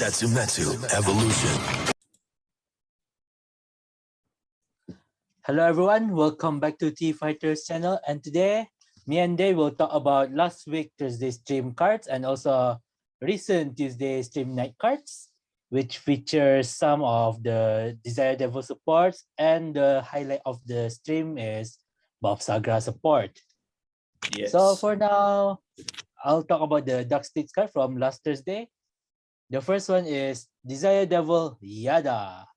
Setsumetsu Evolution. Hello everyone, welcome back to T Fighters channel, and today me and Dave will talk about last week Thursday stream cards and also recent Tuesday stream night cards, which features some of the Desire Devil supports, and the highlight of the stream is Bavsagra support. Yes. So for now, I'll talk about the Dark States card from last Thursday. The first one is Desire Devil Yada.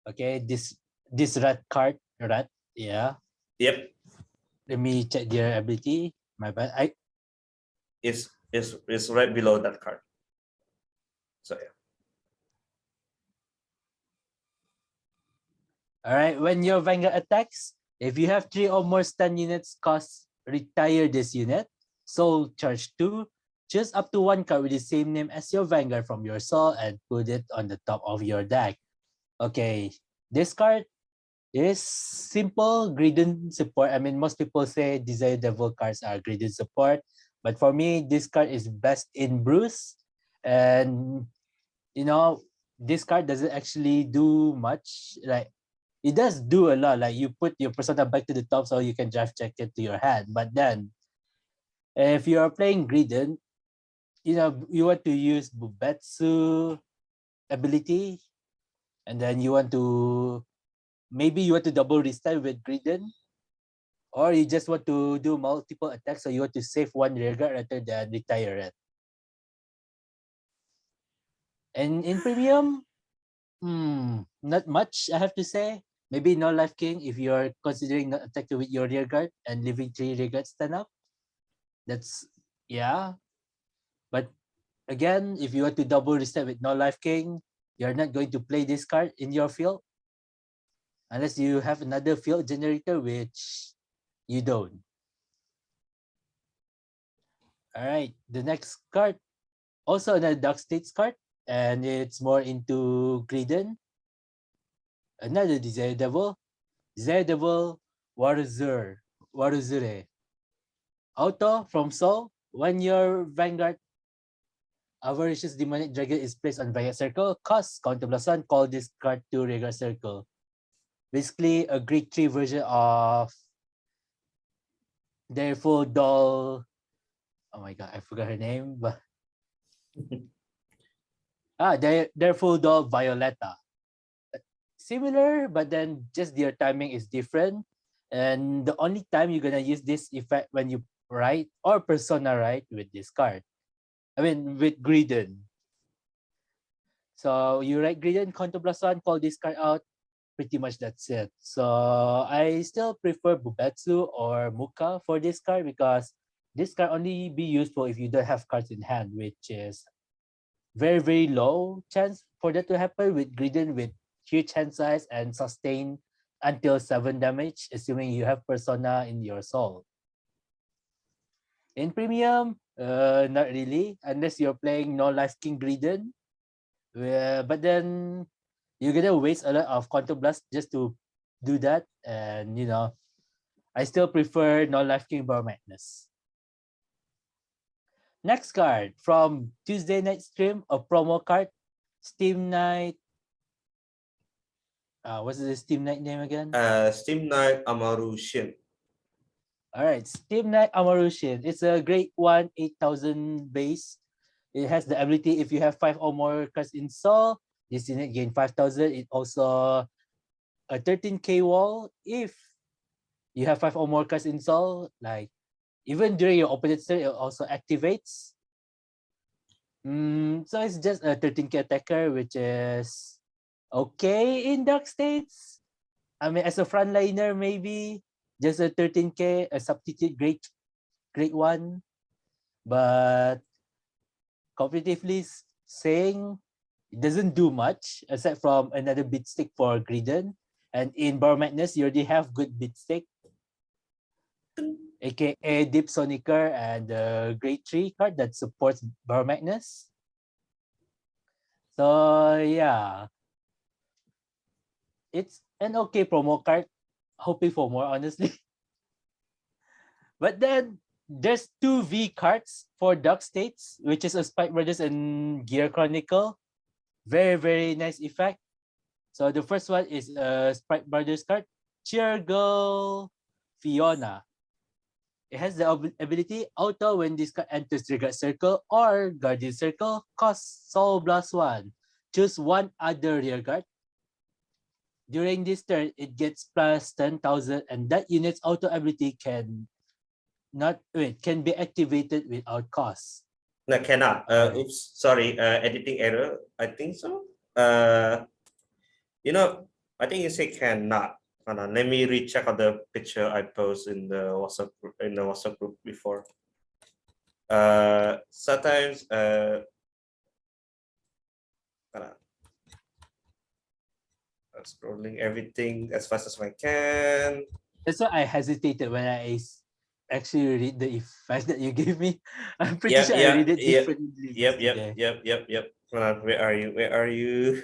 Okay, this rat card, yeah. Yep. Let me check their ability. My bad. It's right below that card. So yeah. All right. When your Vanguard attacks, if you have 3 or more stun units cost, retire this unit. Soul charge 2. Choose up to 1 card with the same name as your Vanguard from your soul and put it on the top of your deck. Okay. This card is simple Gridden support. I mean, most people say Desire Devil cards are Gridden support, but for me, this card is best in Bruce. And you know, this card doesn't actually do much. Like, it does do a lot. Like, you put your persona back to the top so you can draft check it to your hand. But then, if you are playing Gridden, you know, you want to use Bubetsu ability, and then you want to maybe you want to double restyle with Gridden, or you just want to do multiple attacks, so you want to save one rearguard rather than retire it. And in premium, not much, I have to say. Maybe no Life King if you're considering not attacking with your rearguard and leaving 3 rearguards stand up. That's, yeah. But again, if you want to double restyle with no Life King, you're not going to play this card in your field. Unless you have another field generator, which you don't. All right, the next card, also another Dark States card, and it's more into Gridden. Another Desire Devil Waruzure. Auto from Soul. When your Vanguard Avaricious Demonic Dragon is placed on Vanguard Circle, cost counter +1, call this card to Vanguard Circle. Basically, a grade 3 version of their full doll. Oh my god, I forgot her name, but their full doll Violetta. Similar, but then just their timing is different. And the only time you're gonna use this effect when you write or persona write with this card. I mean with Gridden. So you write Gridden, counter +1, call this card out. Pretty much that's it. So I still prefer Bubetsu or Muka for this card because this card only be useful if you don't have cards in hand, which is very, very low chance for that to happen with Gridden with huge hand size and sustain until 7 damage, assuming you have persona in your soul. In premium, not really, unless you're playing no Life King Gridden. But then you're gonna waste a lot of Counter Blast just to do that, and you know, I still prefer no Life King Bar Madness. Next card from Tuesday night stream, a promo card, Steam Night. What's the Steam Night name again? Steam Night Amarushin. All right, Steam Night Amarushin. It's a grade 1, 8,000 base. It has the ability if you have 5 or more cards in Soul, this unit gain 5,000. It also a 13k wall if you have 5 or more cards in Soul. Like even during your opponent's turn, it also activates. So it's just a 13k attacker, which is okay in Dark States. I mean, as a frontliner, maybe just a 13k, a substitute grade 1, but competitively saying it doesn't do much aside from another beat stick for Gridden. And in Bar Madness, you already have good beat stick, aka Deep Sonicer and the grade 3 card that supports Bar Madness. So yeah, it's an okay promo card. Hoping for more, honestly. But then there's 2 V cards for Dark States, which is a Spike Brothers and Gear Chronicle. Very, very nice effect. So the first one is Sprite Brothers card, Cheer Girl Fiona. It has the ability auto when this card enters the guard circle or guardian circle, cost Soul Blast 1. Choose one other rear guard. During this turn, it gets plus 10,000 and that unit's auto ability can be activated without cost. No, cannot. Alright. Oops, sorry. Editing error. I think so. I think you say cannot. Hold on, let me recheck on the picture I posted in the WhatsApp group before. Sometimes I'm scrolling everything as fast as I can. That's why I hesitated when I actually read the effect that you gave me. I'm pretty sure I read it differently. Yep. Hold on, where are you?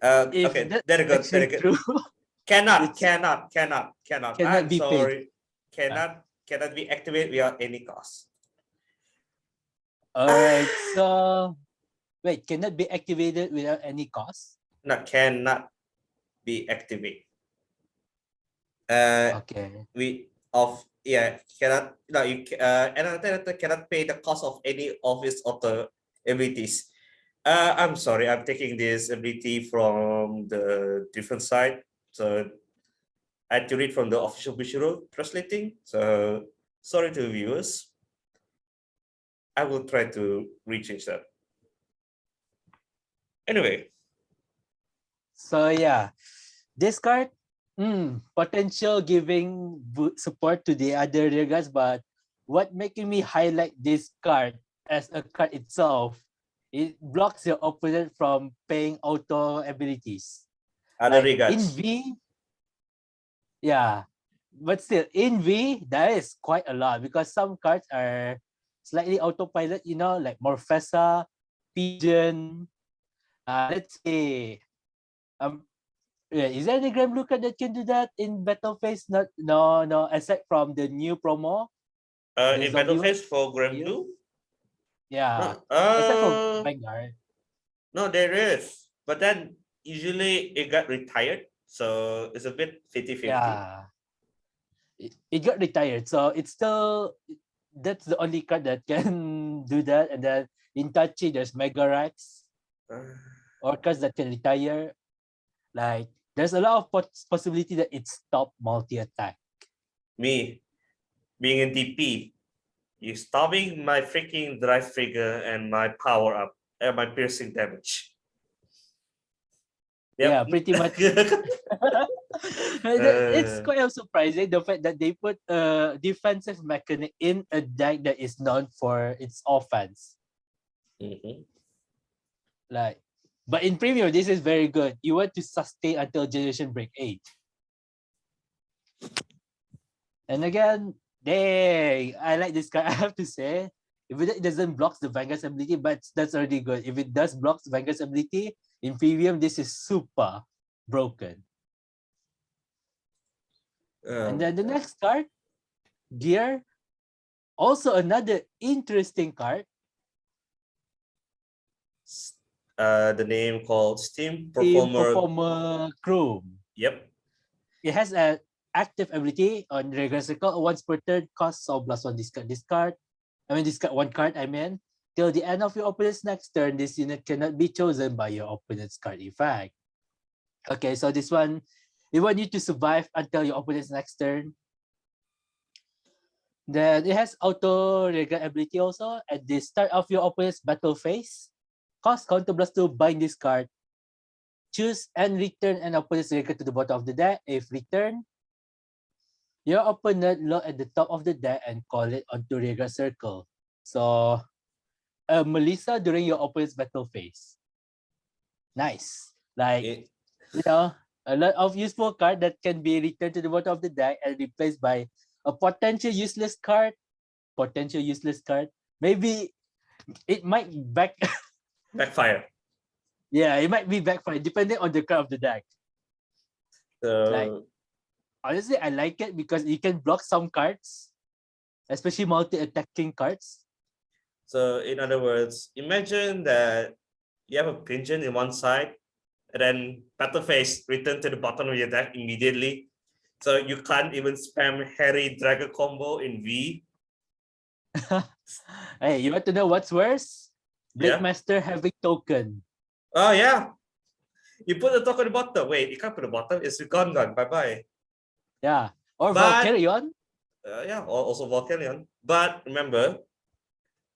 If Okay, that's there you go. actually true, Cannot. cannot I'm be sorry. paid. Cannot be activated without any cost. Alright, so wait, cannot be activated without any cost? No, cannot be activated. Okay. Cannot. No, another cannot pay the cost of any of its auto abilities. I'm sorry, I'm taking this ability from the different side. So I had to read from the official visual translating. So sorry to viewers. I will try to rechange that. Anyway. So yeah, this card, potential giving support to the other rear guards, but what making me highlight this card as a card itself, it blocks your opponent from paying auto abilities. Other Like in regards. V, yeah, but still in V, that is quite a lot because some cards are slightly autopilot, like Morfessa, Pigeon. Let's say, is there any Grand Blue card that can do that in battle phase? No, aside from the new promo. The In zombie battle phase one? for Grand Blue? Yeah. No, Aside from Vanguard. no, there is. But then usually it got retired. So it's a bit 50-50. Yeah. It got retired. So it's still, that's the only card that can do that. And then in Tachi, there's Mega Rex or cards that can retire. Like, there's a lot of possibility that it's top multi-attack. Me, being in DP, you stopping my freaking drive trigger and my power up and my piercing damage. Yep. Yeah, pretty much. It's quite surprising the fact that they put a defensive mechanic in a deck that is known for its offense. Like, but in premium, this is very good. You want to sustain until Generation Break 8. And again, dang, I like this card. I have to say, if it doesn't block the Vanguard's ability, but that's already good. If it does block Vanguard's ability, in premium, this is super broken. And then the next card, Gear. Also another interesting card. The name called Steam Performer Chrome. Yep. It has an active ability on regular circle. Once per turn, cost Soul Blast 1 discard. Discard one card, till the end of your opponent's next turn, this unit cannot be chosen by your opponent's card effect. Okay, so this one, we want you to survive until your opponent's next turn. Then it has auto regard ability also. At the start of your opponent's battle phase, cost Counterblast to bind this card. Choose and return an opponent's regard to the bottom of the deck. If return, your opponent look at the top of the deck and call it onto regard circle. So, Melissa during your opponent's battle phase. Nice. Like, a lot of useful card that can be returned to the bottom of the deck and replaced by a potential useless card. Maybe it might backfire. Yeah, it might be backfire depending on the card of the deck. Like, honestly, I like it because you can block some cards, especially multi-attacking cards. So in other words, imagine that you have a pigeon in one side, and then battle phase return to the bottom of your deck immediately. So you can't even spam Harry Dragon combo in V. Hey, you want to know what's worse? Blade Yeah. Master having token. Oh yeah. You put the token at the bottom. Wait, you can't put the bottom. It's gone. Bye bye. Yeah. Or But Valkyrion. yeah, also Volcanion. But remember,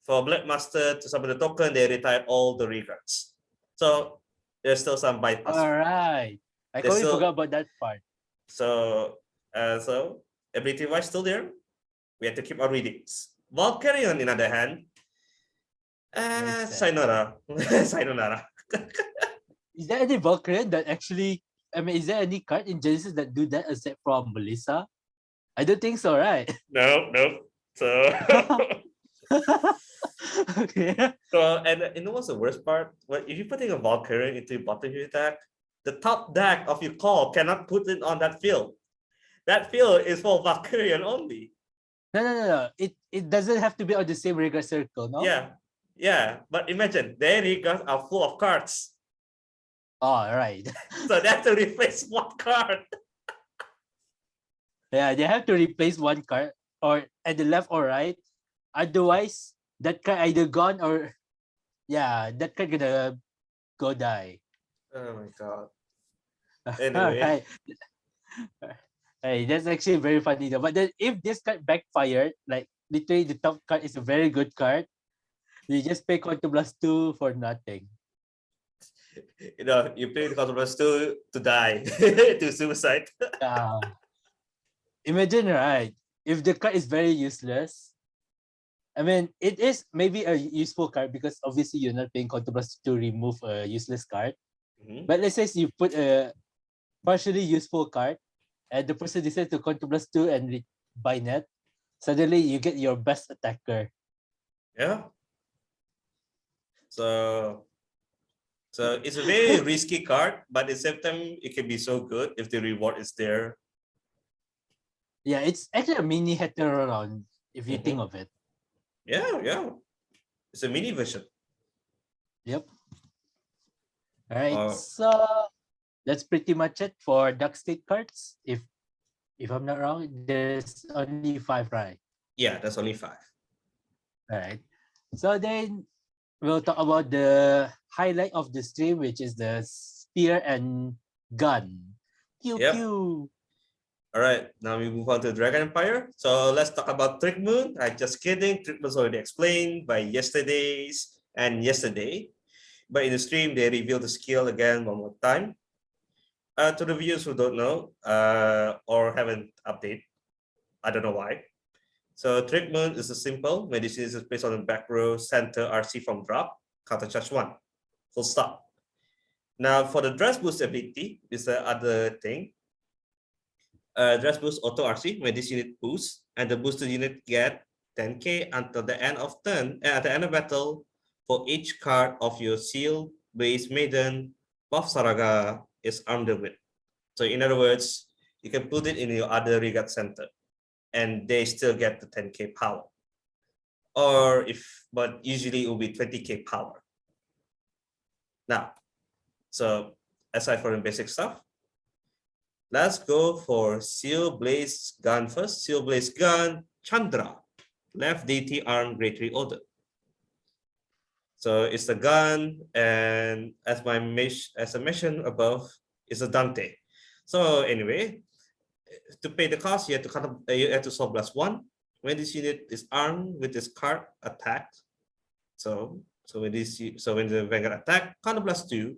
for Black Master to summon the token, they retired all the regrets. So there's still some bypass. All right. I There's completely still- forgot about that part. So ability wise still there. We have to keep our readings. Valkyrion, in other hand, Very sad. sayonara. Sayonara. Is there any Valkyrion that actually, I mean, is there any card in Genesis that do that except from Melissa? I don't think so, right? No. So Okay. so and you know what's the worst part? Well, if you're putting a Valkyrion into your bottom of your deck, the top deck of your call cannot put it on that field. That field is for Valkyrion only. No. It doesn't have to be on the same rigor circle, no? Yeah. But imagine their regards are full of cards. Oh, right. So they have to replace one card. Yeah, they have to replace one card or at the left or right. Otherwise, that card either gone or that card gonna go die. Oh my god. Anyway. Alright. Hey, that's actually very funny though. But then if this card backfired, like literally the top card is a very good card, you just pay Quantum plus 2 for nothing. You know, you play the Cosmos to die, to suicide. Imagine, right? If the card is very useless, I mean, it is maybe a useful card because obviously you're not paying Quantum plus to remove a useless card. Mhm. But let's say you put a partially useful card and the person decides to Quantum plus 2 and buy net, suddenly you get your best attacker. Yeah. So it's a very risky card, but at the same time, it can be so good if the reward is there. Yeah, it's actually a mini heteroron if you think Mhm. of it. Yeah. It's a mini version. Yep. All right, Uh, so that's pretty much it for Dark State cards. If I'm not wrong, there's only 5, right? Yeah, that's only 5. All right. So then we'll talk about the highlight of the stream, which is the spear and gun. Pew Yep. pew. All right, now we move on to Dragon Empire. So let's talk about Trick Moon. I'm just kidding. Trick Moon's already explained by yesterday. But in the stream, they revealed the skill again one more time. To the viewers who don't know or haven't updated, I don't know why. So Trick Moon is a simple medicine is based on the back row center RC from drop, counter charge 1. Full stop. Now for the dress boost ability is the other thing. Dress boost auto RC when this unit boosts, and the boosted unit get 10k until the end of turn. And at the end of battle, for each card of your seal base maiden, Bavsargra is armed with. So in other words, you can put it in your other regard center, and they still get the 10k power. But usually it will be 20k power. Now, so aside from the basic stuff, let's go for Seal Blaze Gun first. Seal Blaze Gun, Chandra, left DT arm Great Reorder. So it's the gun, and as I mentioned above, it's a Dante. So anyway, to pay the cost, you have to solve +1 when this unit is armed with this card attacked. So when the Vanguard attack, counter +2.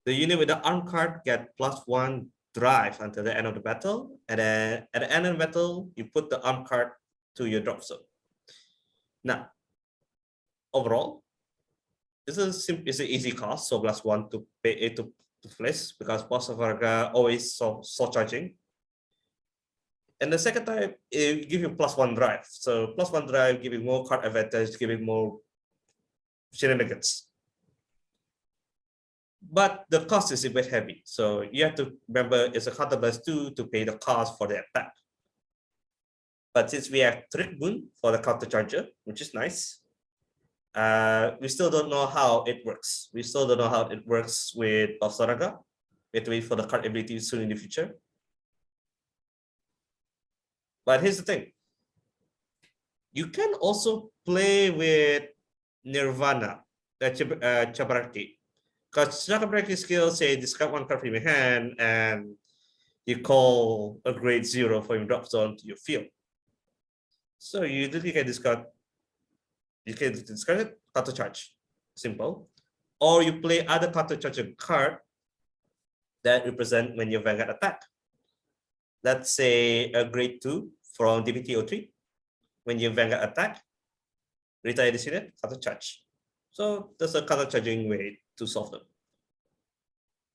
The unit with the arm card get +1 drive until the end of the battle, and then at the end of the battle, you put the arm card to your drop zone. Now, overall, it's an easy cost, so +1 to pay it to place because Bavsargra always so charging. And the second type, it give you +1 drive. So +1 drive, giving more card advantage, giving more shenanigans. But the cost is a bit heavy. So you have to remember it's a counter +2 to pay the cost for the attack. But since we have Trick Moon for the counter charger, which is nice, We still don't know how it works. We still don't know how it works with Bavsargra. We have to wait for the card ability soon in the future. But here's the thing. You can also play with Nirvana, Chabraki. Because Chabraki skill say discard one card from your hand and you call a grade 0 for your drop zone to your field. So you literally can discard. You can discard it, counter charge. Simple. Or you play other counter charging card that represent when you Vanguard attack. Let's say a grade 2 from DPT03. When you Vanguard attack, retire this unit, counter charge. So there's a counter charging way to solve them.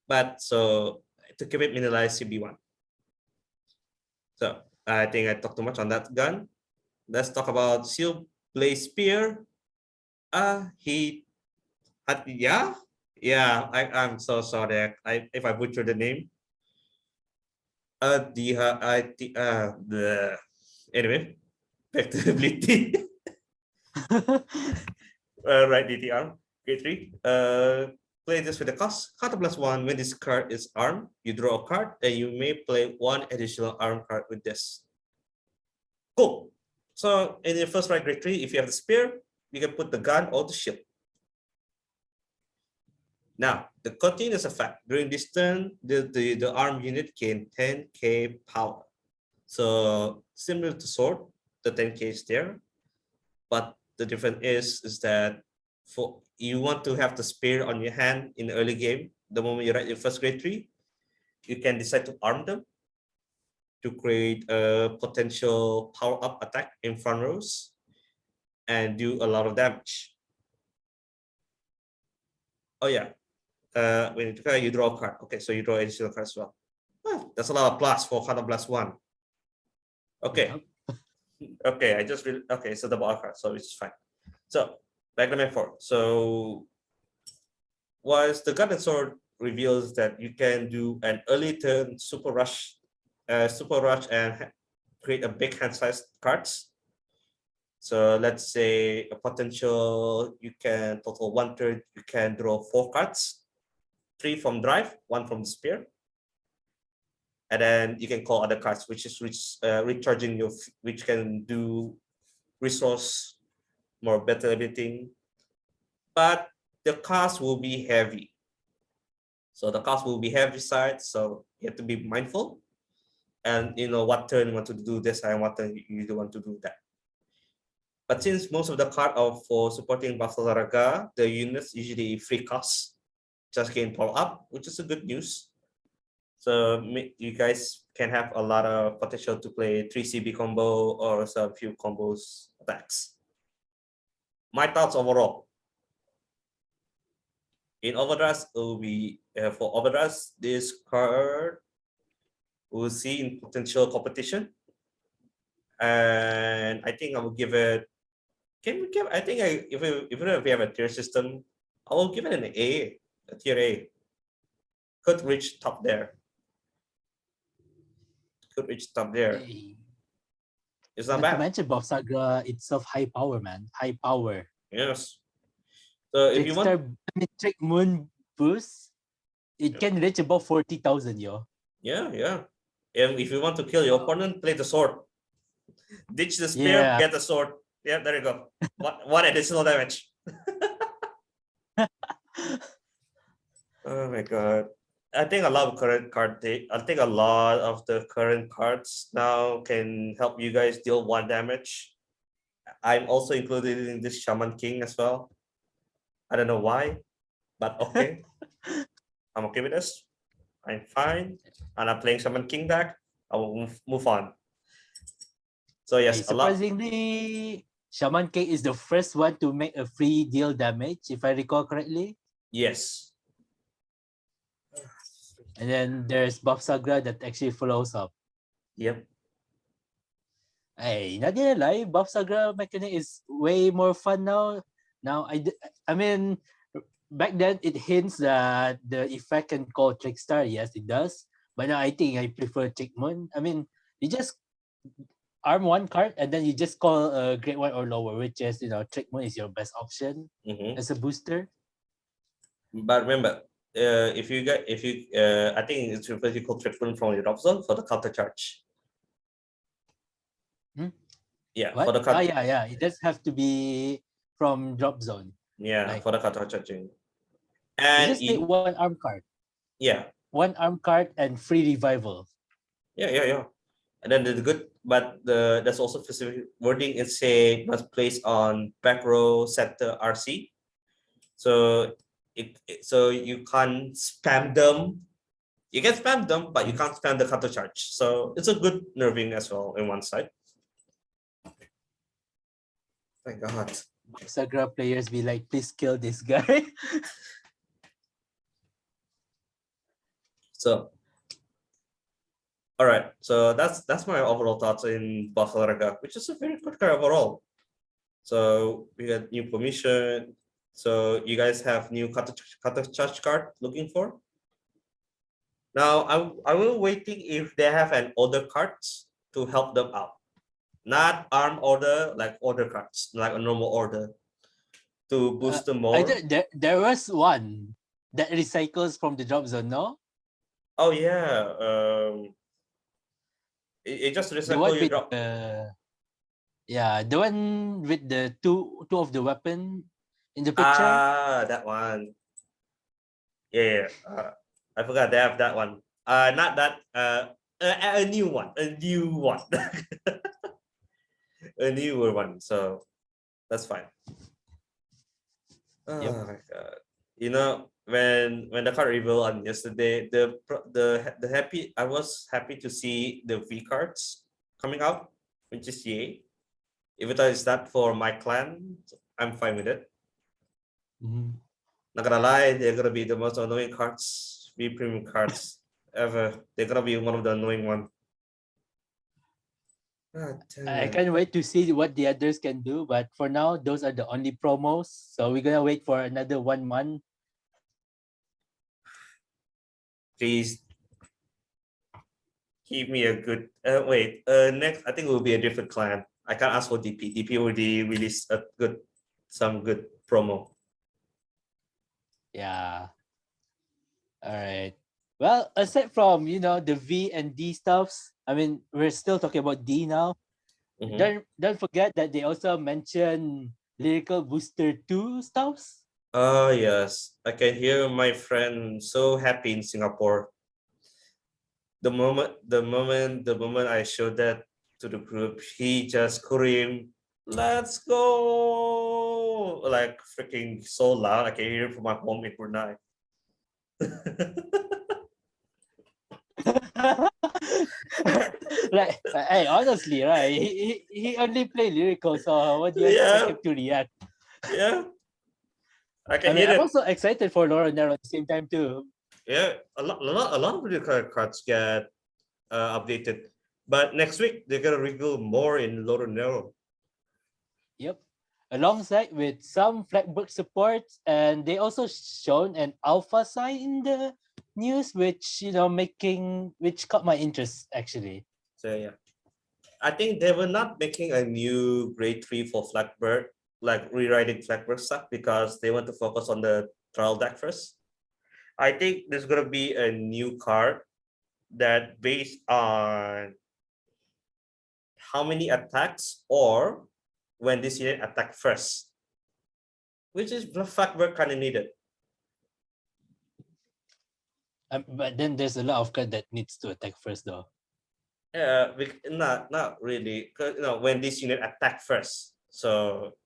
But so to keep it minimalized, CB1. So I think I talked too much on that gun. Let's talk about Seal Blaze Spear. I'm so sorry. If I butchered the name. Anyway, back to the ability. Right, DTR. Grade 3. Play this with the cost. Counter +1. When this card is armed, you draw a card, and you may play one additional arm card with this. Cool. So in your first right, grade 3, if you have the spear, you can put the gun or the shield. Now, the continuous effect. During this turn, the arm unit gain 10k power. So similar to sword, the 10k is there. But the difference is that for you want to have the spear on your hand in the early game, the moment you write your first grade 3, you can decide to arm them to create a potential power-up attack in front rows and do a lot of damage. Oh yeah, when you draw a card. Okay, so you draw additional cards as well. That's a lot of plus for counter +1. Okay. Yep. Okay, I just really okay, so double card, so it's fine. So back to my 4. So once the gun and sword reveals that you can do an early turn super rush and create a big hand size cards. So let's say a potential, you can total 1 turn, you can draw 4 cards, 3 from drive, 1 from the spear. And then you can call other cards, which is recharging your, which can do resource, more better everything. But the cost will be heavy. So the cost will be heavy side, so you have to be mindful. And you know what turn you want to do this and what turn you don't want to do that. But since most of the cards are for supporting Bavsargra, the units usually free cost, just gain power up, which is a good news. So you guys can have a lot of potential to play 3 CB combo or a few combos attacks. My thoughts overall. In Overdress, it will be for Overdress, this card we'll see in potential competition. And I think I will give it. Can we give? I think if we have a tier system, I will give it an A, a tier A. Could reach top there. Could reach top there. It's not bad. You mentioned Bavsagra itself high power, man. High power. Yes. So if you want, Trick Moon boost, it can reach about 40,000, yo. Yeah. And if you want to kill your opponent, play the sword. Ditch the spear, get the sword. Yeah, there you go. One additional damage. Oh my god. I think a lot of a lot of the current cards now can help you guys deal 1 damage. I'm also included in this Shaman King as well. I don't know why, but okay. I'm okay with this. I'm fine. And I'm playing Shaman King deck. I will move on. So yes, surprisingly, Shaman King is the first one to make a free deal damage, if I recall correctly. Yes. And then there's Bavsagra that actually follows up. Yep. Hey, not gonna lie, Bavsagra mechanic is way more fun now. Now, I mean, back then it hints that the effect can call Trickstar. Yes, it does. But now I think I prefer Trick Moon. I mean, arm one card, and then you just call a grade 1 or lower, which is Trick Moon is your best option Mhm. as a booster. But remember, I think it's referred called treatment from your drop zone for the counter charge. Hmm? Yeah, What? for the Oh yeah, it does have to be from drop zone. yeah, Like, for the counter charging. you And just take one arm card, yeah, one arm card, and free revival. yeah. And then the good, but there's also specific wording. It say must place on back row center RC. So so you can't spam them. You can spam them, but you can't spam the counter charge. So it's a good nerving as well in one side. Thank God. Bavsagra players be like, please kill this guy. So all right, so that's my overall thoughts in Bavsargra, which is a very good card overall. So we got new permission. So you guys have new counter charge card looking for. Now I will waiting if they have an order cards to help them out. Not arm order, like order cards, like a normal order to boost them more. There was one that recycles from the drop zone, no? Oh yeah. It just The one recycle your with drop. yeah, the one with the two of the weapon in the picture. That one. Yeah. I forgot they have that one. Not that. A new one. A new one. A newer one. So that's fine. Oh Yep. my God. When the card reveal on yesterday, the happy I was happy to see the V cards coming out, which is yay. If it is that for my clan, I'm fine with it. Mhm. Not gonna lie, they're gonna be the most annoying cards, V premium cards ever. They're gonna be one of the annoying one. I can't wait to see what the others can do, but for now, those are the only promos. So we're gonna wait for another 1 month. Please give me a good. Wait. Next, I think it will be a different clan. I can't ask for DP. DP already released some good promo. Yeah. All right. Well, aside from the V and D stuffs, I mean, we're still talking about D now. Mhm. Don't forget that they also mention Lyrical Booster 2 stuffs. Oh yes, I can hear my friend so happy in Singapore. The moment I showed that to the group, he just screamed, "Let's go!" Like freaking so loud. I can hear it from my home in Brunei. Like, hey, honestly, right? He only play lyrical, so what do you expect him to react? Yeah, I I can mean, hear I'm it. also excited for Laura Nero at the same time too. Yeah, a lot of the cards get updated, but next week they're gonna reveal more in Loro Nero. Yep. Alongside with some Flatbook supports, and they also shown an alpha sign in the news, which which caught my interest actually. So yeah, I think they were not making a new grade 3 for Flagbird, like rewriting Flagbird stuff because they want to focus on the trial deck first. I think there's gonna be a new card that based on how many attacks or when this unit attack first, which is Flagbird kind of needed. But then there's a lot of card that needs to attack first though. Yeah, not really. Cause when this unit attack first, so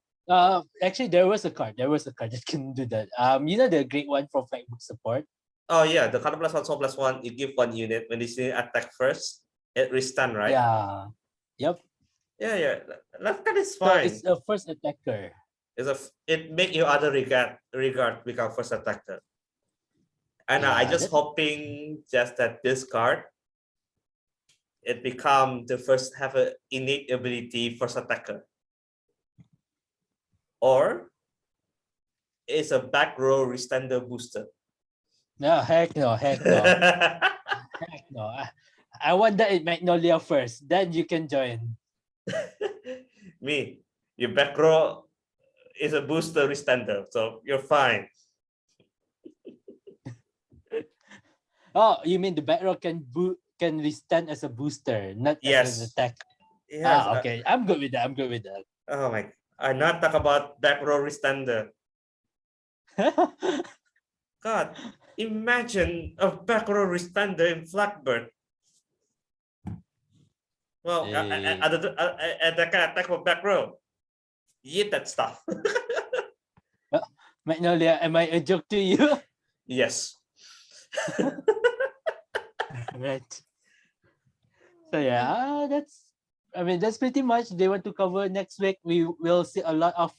Actually, there was a card that can do that. The great one from Flatbook support. oh yeah, the counter +1 so +1 it give 1 unit when this unit attack first, it restun, right? Yeah. Yep. Yeah, that card is So fine. it's a first attacker. It make your other regard become first attacker. And I just hoping just that this card it become the first have an innate ability first attacker. Or it's a back row restander booster. No, heck no. Heck no. I want that in Magnolia first. Then you can join. Me, your back row is a booster wristhander, so you're fine. Oh, you mean the back row can withstand as a booster, not as an Yes. attack. Yes. Okay. I'm good with that. I'm good with that. Oh my! I not talk about back row wristhander. God, imagine a back row wristhander in Blackbird. Well, Eh, that can attack for back row. Eat that stuff. Magnolia, am I a joke to you? Yes. Right. So yeah, that's pretty much they want to cover next week. We will see a lot of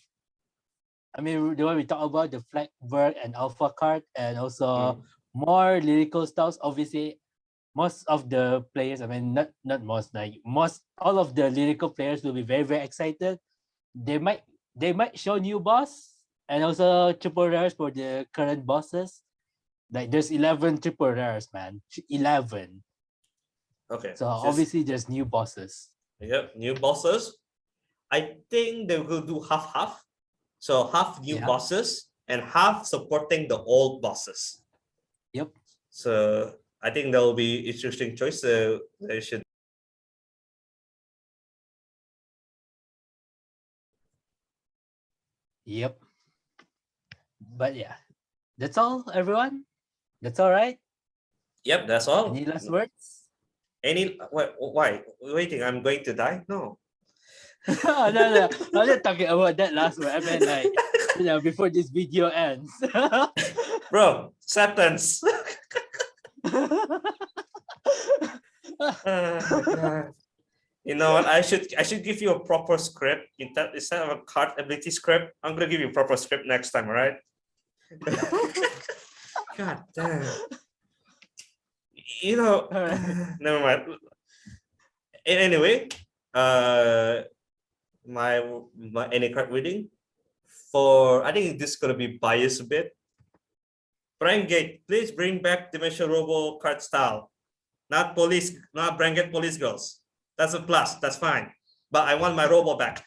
the one we talk about the Flagberg and Alpha card and also more lyrical styles. Obviously, most of the players, not most, like most all of the lyrical players will be very, very excited. They might show new boss and also triple rares for the current bosses. Like there's 11 triple rares, man. 11. Okay. So obviously there's new bosses. Yep, new bosses. I think they will do half-half. So half new Yeah. bosses and half supporting the old bosses. Yep. So I think that will be interesting choice. So they should. Yep. But yeah, that's all, everyone. That's all right. Yep, that's all. Any last words? Any why? Waiting, I'm going to die? No. No. I'm not talking about that last word. I mean, like, before this video ends. Bro, acceptance. God. You know what? I should give you a proper script instead of a card ability script. I'm gonna give you a proper script next time, all right? God damn. You know, never mind. Anyway, my any card reading for I think this is gonna be biased a bit. Brangate, please bring back Dimension Robo card style. Not Brangate police girls. That's a plus. That's fine. But I want my Robo back.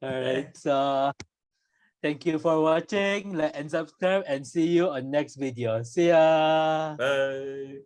All right. So thank you for watching. Like and subscribe and see you on next video. See ya. Bye.